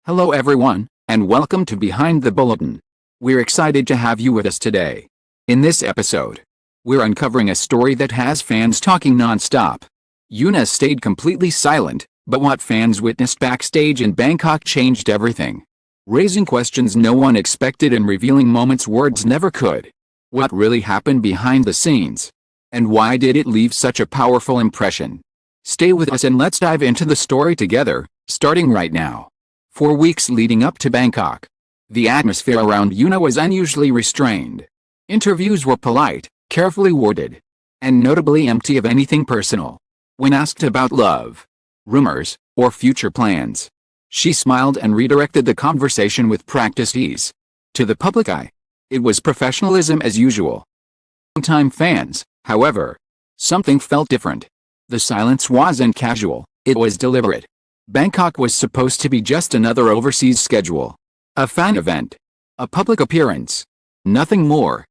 Hello everyone, and welcome to Behind the Bulletin. We're excited to have you with us today. In this episode, we're uncovering a story that has fans talking non-stop. Yoona stayed completely silent, but what fans witnessed backstage in Bangkok changed everything. Raising questions no one expected and revealing moments words never could. What really happened behind the scenes? And why did it leave such a powerful impression? Stay with us and let's dive into the story together, starting right now. For weeks leading up to Bangkok, the atmosphere around Yoona was unusually restrained. Interviews were polite, carefully worded, and notably empty of anything personal. When asked about love, rumors, or future plans, she smiled and redirected the conversation with practiced ease. To the public eye, it was professionalism as usual. Longtime fans, however, something felt different. The silence wasn't casual, it was deliberate. Bangkok was supposed to be just another overseas schedule. A fan event. A public appearance. Nothing more.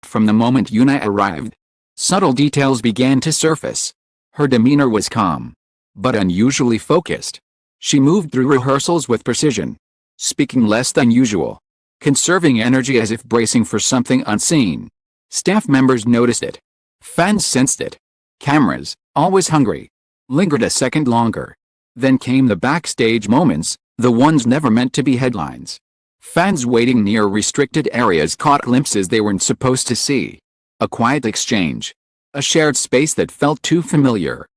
From the moment Yoona arrived, subtle details began to surface. Her demeanor was calm, but unusually focused. She moved through rehearsals with precision, speaking less than usual, conserving energy as if bracing for something unseen. Staff members noticed it. Fans sensed it. Cameras, always hungry, lingered a second longer. Then came the backstage moments, the ones never meant to be headlines. Fans waiting near restricted areas caught glimpses they weren't supposed to see. A quiet exchange. A shared space that felt too familiar.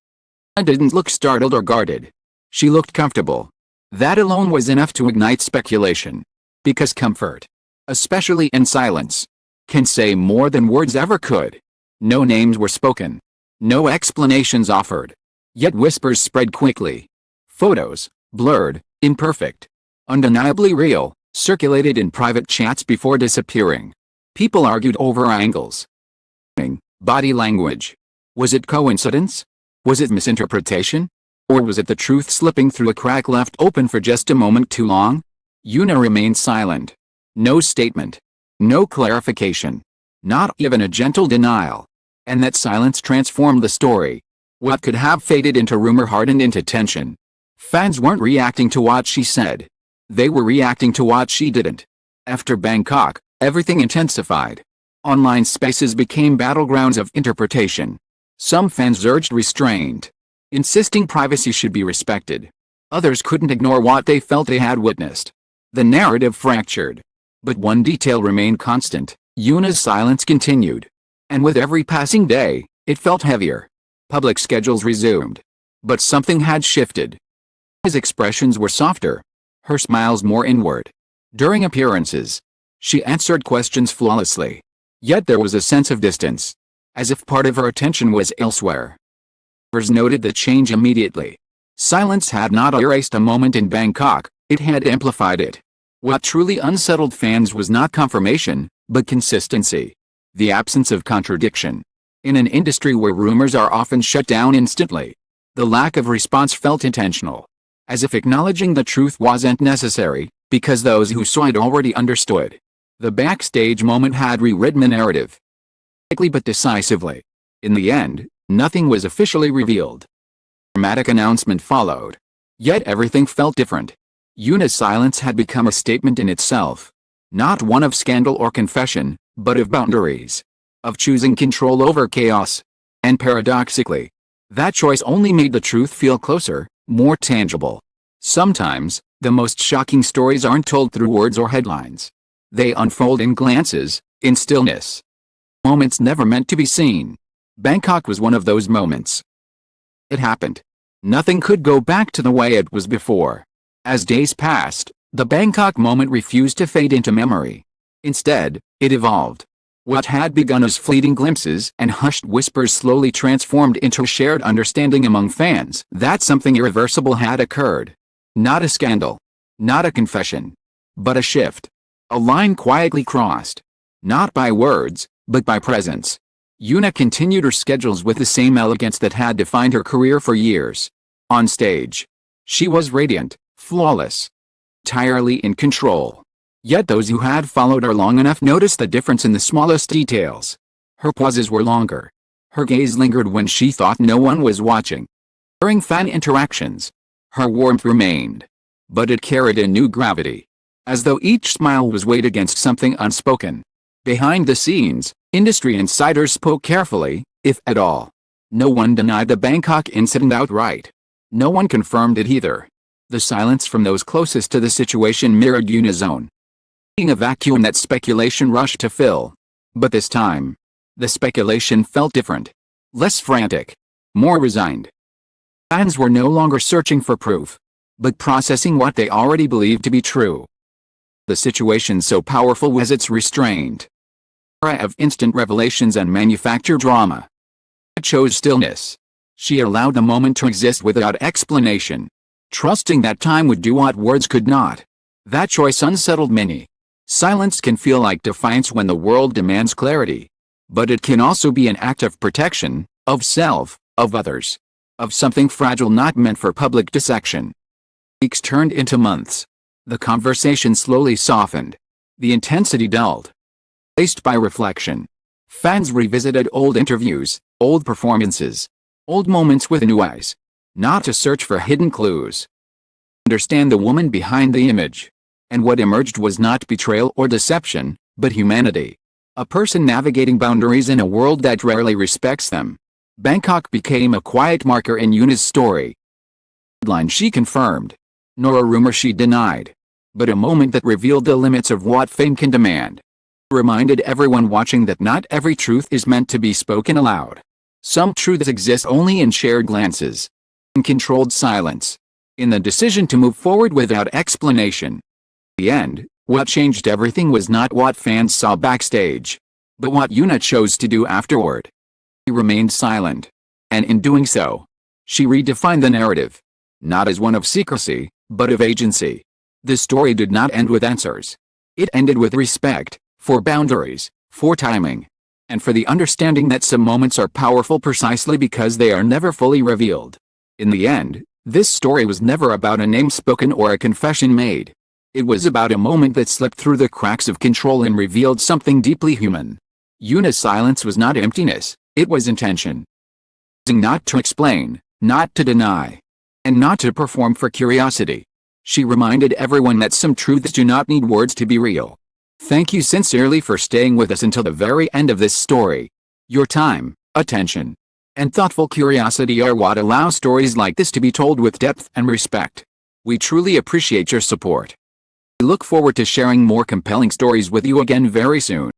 I didn't look startled or guarded. She looked comfortable. That alone was enough to ignite speculation. Because comfort, especially in silence, can say more than words ever could. No names were spoken. No explanations offered. Yet whispers spread quickly. Photos, blurred, imperfect, undeniably real, circulated in private chats before disappearing. People argued over angles. Body language. Was it coincidence? Was it misinterpretation? Or was it the truth slipping through a crack left open for just a moment too long? Yoona remained silent. No statement. No clarification. Not even a gentle denial. And that silence transformed the story. What could have faded into rumor hardened into tension. Fans weren't reacting to what she said. They were reacting to what she didn't. After Bangkok, everything intensified. Online spaces became battlegrounds of interpretation. Some fans urged restraint, insisting privacy should be respected. Others couldn't ignore what they felt they had witnessed. The narrative fractured. But one detail remained constant. Yoona's silence continued. And with every passing day, it felt heavier. Public schedules resumed. But something had shifted. His expressions were softer. Her smiles more inward. During appearances, she answered questions flawlessly. Yet there was a sense of distance. As if part of her attention was elsewhere. Others noted the change immediately. Silence had not erased a moment in Bangkok, it had amplified it. What truly unsettled fans was not confirmation, but consistency. The absence of contradiction. In an industry where rumors are often shut down instantly, the lack of response felt intentional. As if acknowledging the truth wasn't necessary, because those who saw it already understood. The backstage moment had rewritten the narrative. Quickly but decisively. In the end, nothing was officially revealed. A dramatic announcement followed. Yet everything felt different. Yoona's silence had become a statement in itself. Not one of scandal or confession, but of boundaries. Of choosing control over chaos. And paradoxically, that choice only made the truth feel closer, more tangible. Sometimes, the most shocking stories aren't told through words or headlines. They unfold in glances, in stillness. Moments never meant to be seen. Bangkok was one of those moments. It happened. Nothing could go back to the way it was before. As days passed, the Bangkok moment refused to fade into memory. Instead, it evolved. What had begun as fleeting glimpses and hushed whispers slowly transformed into a shared understanding among fans that something irreversible had occurred. Not a scandal. Not a confession. But a shift. A line quietly crossed. Not by words, but by presence. Yoona continued her schedules with the same elegance that had defined her career for years. On stage, she was radiant, flawless, entirely in control. Yet those who had followed her long enough noticed the difference in the smallest details. Her pauses were longer. Her gaze lingered when she thought no one was watching. During fan interactions, her warmth remained. but it carried a new gravity. As though each smile was weighed against something unspoken. Behind the scenes, industry insiders spoke carefully, if at all. No one denied the Bangkok incident outright. No one confirmed it either. The silence from those closest to the situation mirrored Yoona's own. Being a vacuum that speculation rushed to fill. But this time, the speculation felt different. Less frantic. More resigned. Fans were no longer searching for proof, but processing what they already believed to be true. The situation so powerful was its restraint. Era of instant revelations and manufactured drama. It chose stillness. She allowed the moment to exist without explanation, trusting that time would do what words could not. That choice unsettled many. Silence can feel like defiance when the world demands clarity. But it can also be an act of protection, of self, of others, of something fragile not meant for public dissection. Weeks turned into months. The conversation slowly softened. The intensity dulled. Replaced by reflection. Fans revisited old interviews, old performances, old moments with new eyes. Not to search for hidden clues. Understand the woman behind the image. And what emerged was not betrayal or deception, but humanity. A person navigating boundaries in a world that rarely respects them. Bangkok became a quiet marker in Yoona's story. Headline she confirmed. Nor a rumor she denied. But a moment that revealed the limits of what fame can demand. Reminded everyone watching that not every truth is meant to be spoken aloud. Some truths exist only in shared glances. In controlled silence. In the decision to move forward without explanation. In the end, what changed everything was not what fans saw backstage, but what Yoona chose to do afterward. She remained silent. And in doing so, she redefined the narrative. Not as one of secrecy, but of agency. The story did not end with answers. It ended with respect, for boundaries, for timing, and for the understanding that some moments are powerful precisely because they are never fully revealed. In the end, this story was never about a name spoken or a confession made. It was about a moment that slipped through the cracks of control and revealed something deeply human. Yoona's silence was not emptiness, it was intention. Not to explain, not to deny, and not to perform for curiosity. She reminded everyone that some truths do not need words to be real. Thank you sincerely for staying with us until the very end of this story. Your time, attention, and thoughtful curiosity are what allow stories like this to be told with depth and respect. We truly appreciate your support. We look forward to sharing more compelling stories with you again very soon.